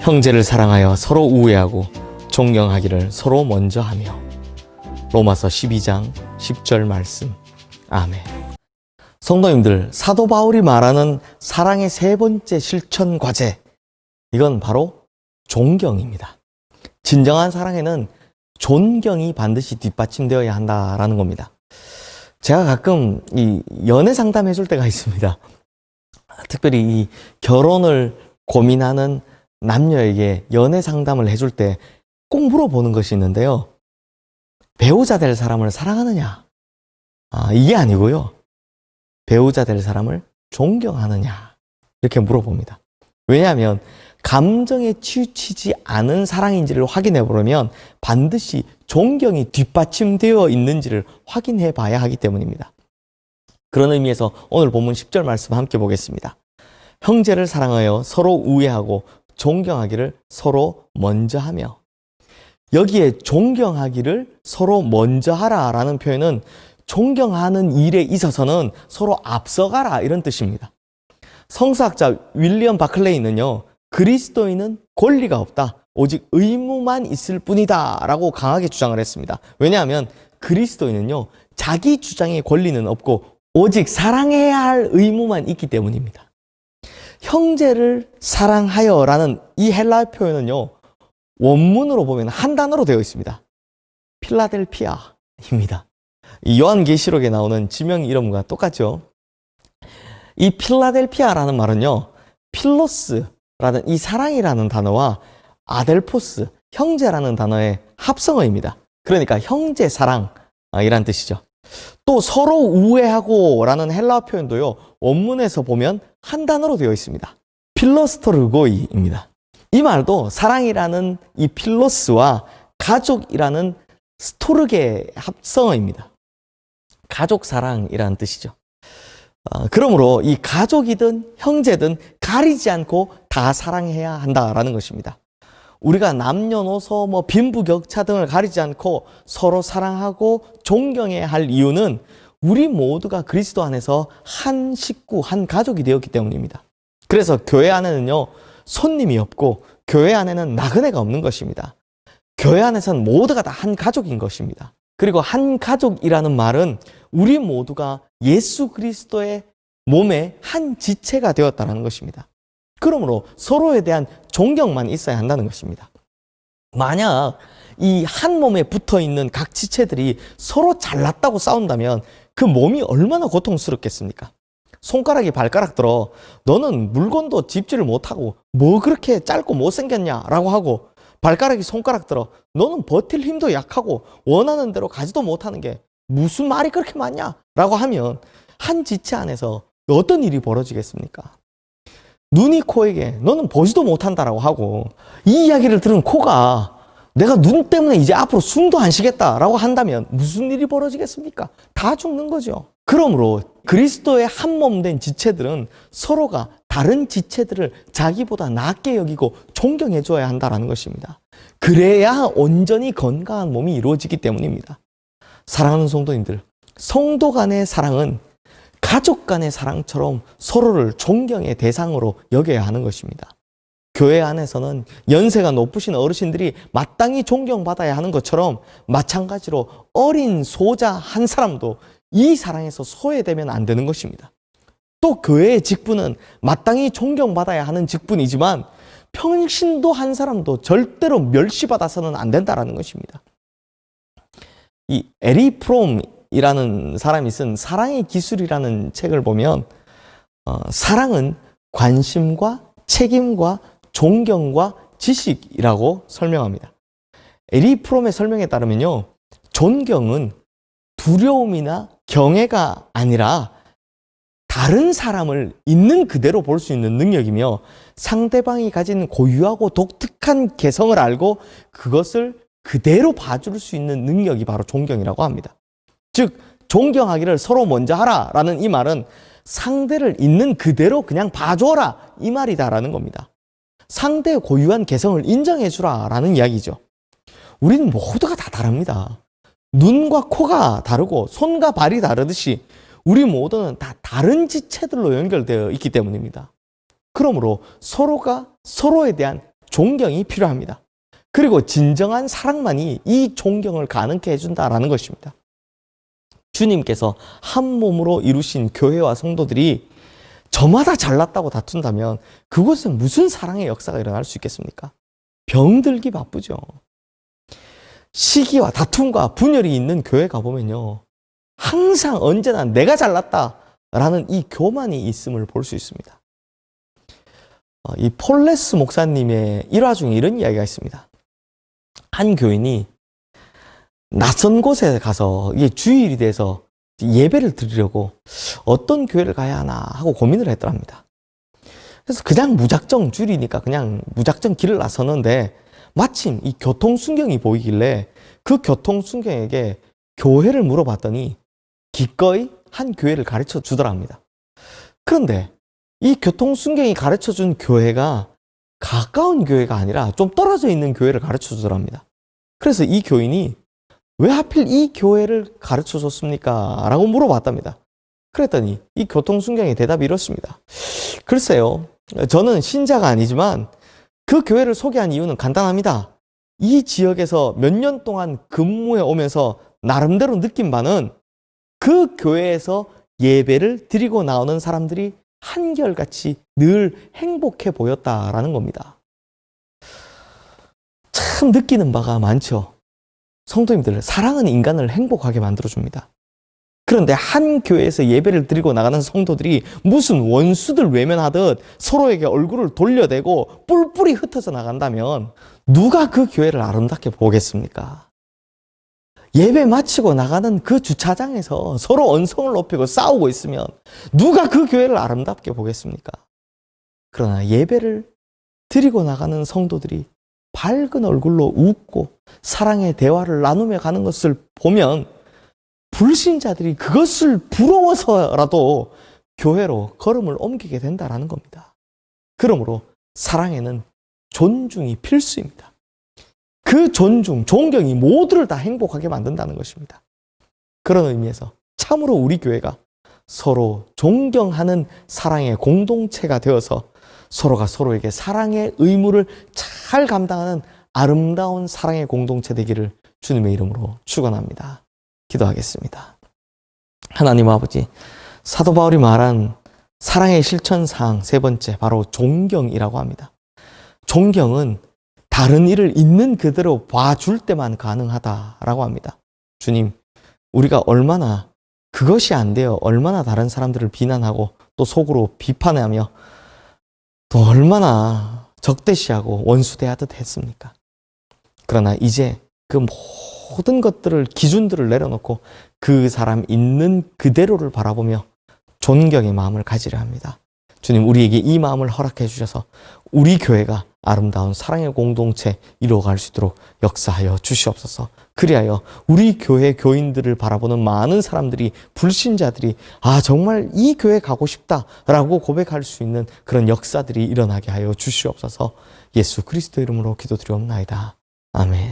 형제를 사랑하여 서로 우애하고 존경하기를 서로 먼저 하며. 로마서 12장 10절 말씀. 아멘. 성도님들, 사도 바울이 말하는 사랑의 세 번째 실천 과제, 이건 바로 존경입니다. 진정한 사랑에는 존경이 반드시 뒷받침되어야 한다라는 겁니다. 제가 가끔 이 연애 상담해 줄 때가 있습니다. 특별히 이 결혼을 고민하는 남녀에게 연애 상담을 해줄 때 꼭 물어보는 것이 있는데요. 배우자 될 사람을 사랑하느냐? 이게 아니고요. 배우자 될 사람을 존경하느냐? 이렇게 물어봅니다. 왜냐하면 감정에 치우치지 않은 사랑인지를 확인해 보려면 반드시 존경이 뒷받침되어 있는지를 확인해 봐야 하기 때문입니다. 그런 의미에서 오늘 본문 10절 말씀 함께 보겠습니다. 형제를 사랑하여 서로 우애하고 존경하기를 서로 먼저 하며. 여기에 존경하기를 서로 먼저 하라라는 표현은 존경하는 일에 있어서는 서로 앞서가라, 이런 뜻입니다. 성서학자 윌리엄 바클레이는요, 그리스도인은 권리가 없다, 오직 의무만 있을 뿐이다 라고 강하게 주장을 했습니다. 왜냐하면 그리스도인은요, 자기 주장의 권리는 없고 오직 사랑해야 할 의무만 있기 때문입니다. 형제를 사랑하여 라는 이 헬라어 표현은요, 원문으로 보면 한 단어로 되어 있습니다. 필라델피아입니다. 이 요한계시록에 나오는 지명 이름과 똑같죠. 이 필라델피아라는 말은요, 필로스라는 이 사랑이라는 단어와 아델포스, 형제라는 단어의 합성어입니다. 그러니까 형제 사랑이란 뜻이죠. 또 서로 우애하고 라는 헬라어 표현도요, 원문에서 보면 한 단어로 되어 있습니다. 필로스토르고이입니다. 이 말도 사랑이라는 이 필로스와 가족이라는 스토르게 합성어입니다. 가족 사랑이라는 뜻이죠. 그러므로 이 가족이든 형제든 가리지 않고 다 사랑해야 한다라는 것입니다. 우리가 남녀노소 빈부격차 등을 가리지 않고 서로 사랑하고 존경해야 할 이유는 우리 모두가 그리스도 안에서 한 식구, 한 가족이 되었기 때문입니다. 그래서 교회 안에는요, 손님이 없고 교회 안에는 나그네가 없는 것입니다. 교회 안에서는 모두가 다 한 가족인 것입니다. 그리고 한 가족이라는 말은 우리 모두가 예수 그리스도의 몸의 한 지체가 되었다는 것입니다. 그러므로 서로에 대한 존경만 있어야 한다는 것입니다. 만약 이 한 몸에 붙어 있는 각 지체들이 서로 잘났다고 싸운다면 그 몸이 얼마나 고통스럽겠습니까? 손가락이 발가락 들어 너는 물건도 집지를 못하고 뭐 그렇게 짧고 못생겼냐 라고 하고, 발가락이 손가락 들어 너는 버틸 힘도 약하고 원하는 대로 가지도 못하는 게 무슨 말이 그렇게 많냐 라고 하면 한 지체 안에서 어떤 일이 벌어지겠습니까? 눈이 코에게 너는 보지도 못한다라고 하고, 이 이야기를 들은 코가 내가 눈 때문에 이제 앞으로 숨도 안 쉬겠다라고 한다면 무슨 일이 벌어지겠습니까? 다 죽는 거죠. 그러므로 그리스도의 한 몸 된 지체들은 서로가 다른 지체들을 자기보다 낫게 여기고 존경해 줘야 한다는 것입니다. 그래야 온전히 건강한 몸이 이루어지기 때문입니다. 사랑하는 성도님들, 성도 간의 사랑은 가족 간의 사랑처럼 서로를 존경의 대상으로 여겨야 하는 것입니다. 교회 안에서는 연세가 높으신 어르신들이 마땅히 존경받아야 하는 것처럼 마찬가지로 어린 소자 한 사람도 이 사랑에서 소외되면 안 되는 것입니다. 또 교회의 직분은 마땅히 존경받아야 하는 직분이지만 평신도 한 사람도 절대로 멸시받아서는 안 된다는 것입니다. 이 에리 프롬이라는 사람이 쓴 사랑의 기술이라는 책을 보면 사랑은 관심과 책임과 존경과 지식이라고 설명합니다. 에리 프롬의 설명에 따르면요, 존경은 두려움이나 경애가 아니라 다른 사람을 있는 그대로 볼 수 있는 능력이며, 상대방이 가진 고유하고 독특한 개성을 알고 그것을 그대로 봐줄 수 있는 능력이 바로 존경이라고 합니다. 즉, 존경하기를 서로 먼저 하라라는 이 말은 상대를 있는 그대로 그냥 봐줘라, 이 말이다라는 겁니다. 상대의 고유한 개성을 인정해 주라라는 이야기죠. 우리는 모두가 다 다릅니다. 눈과 코가 다르고 손과 발이 다르듯이 우리 모두는 다 다른 지체들로 연결되어 있기 때문입니다. 그러므로 서로가 서로에 대한 존경이 필요합니다. 그리고 진정한 사랑만이 이 존경을 가능케 해준다라는 것입니다. 주님께서 한 몸으로 이루신 교회와 성도들이 저마다 잘났다고 다툰다면 그곳은 무슨 사랑의 역사가 일어날 수 있겠습니까? 병들기 바쁘죠. 시기와 다툼과 분열이 있는 교회 가보면요, 항상 언제나 내가 잘났다라는 이 교만이 있음을 볼 수 있습니다. 이 폴레스 목사님의 일화 중에 이런 이야기가 있습니다. 한 교인이 낯선 곳에 가서 이게 주일이 돼서 예배를 드리려고 어떤 교회를 가야 하나 하고 고민을 했더랍니다. 그래서 그냥 무작정 주일이니까 그냥 무작정 길을 나섰는데 마침 이 교통순경이 보이길래 그 교통순경에게 교회를 물어봤더니 기꺼이 한 교회를 가르쳐 주더랍니다. 그런데 이 교통순경이 가르쳐 준 교회가 가까운 교회가 아니라 좀 떨어져 있는 교회를 가르쳐 주더랍니다. 그래서 이 교인이 왜 하필 이 교회를 가르쳐 줬습니까? 라고 물어봤답니다. 그랬더니 이 교통순경의 대답이 이렇습니다. 글쎄요, 저는 신자가 아니지만 그 교회를 소개한 이유는 간단합니다. 이 지역에서 몇 년 동안 근무해 오면서 나름대로 느낀 바는 그 교회에서 예배를 드리고 나오는 사람들이 한결같이 늘 행복해 보였다라는 겁니다. 참 느끼는 바가 많죠. 성도님들, 사랑은 인간을 행복하게 만들어줍니다. 그런데 한 교회에서 예배를 드리고 나가는 성도들이 무슨 원수들 외면하듯 서로에게 얼굴을 돌려대고 뿔뿔이 흩어져 나간다면 누가 그 교회를 아름답게 보겠습니까? 예배 마치고 나가는 그 주차장에서 서로 언성을 높이고 싸우고 있으면 누가 그 교회를 아름답게 보겠습니까? 그러나 예배를 드리고 나가는 성도들이 밝은 얼굴로 웃고 사랑의 대화를 나누며 가는 것을 보면 불신자들이 그것을 부러워서라도 교회로 걸음을 옮기게 된다는 겁니다. 그러므로 사랑에는 존중이 필수입니다. 그 존중, 존경이 모두를 다 행복하게 만든다는 것입니다. 그런 의미에서 참으로 우리 교회가 서로 존경하는 사랑의 공동체가 되어서 서로가 서로에게 사랑의 의무를 잘 감당하는 아름다운 사랑의 공동체 되기를 주님의 이름으로 축원합니다. 기도하겠습니다. 하나님 아버지, 사도 바울이 말한 사랑의 실천사항 세 번째, 바로 존경이라고 합니다. 존경은 다른 이를 있는 그대로 봐줄 때만 가능하다라고 합니다. 주님, 우리가 얼마나 그것이 안 돼요, 얼마나 다른 사람들을 비난하고 또 속으로 비판하며 또 얼마나 적대시하고 원수대하듯 했습니까? 그러나 이제 그 모든 것들을, 기준들을 내려놓고 그 사람 있는 그대로를 바라보며 존경의 마음을 가지려 합니다. 주님, 우리에게 이 마음을 허락해 주셔서 우리 교회가 아름다운 사랑의 공동체 이루어갈 수 있도록 역사하여 주시옵소서. 그리하여 우리 교회 교인들을 바라보는 많은 사람들이, 불신자들이 정말 이 교회 가고 싶다라고 고백할 수 있는 그런 역사들이 일어나게 하여 주시옵소서. 예수 그리스도 이름으로 기도드리옵나이다. 아멘.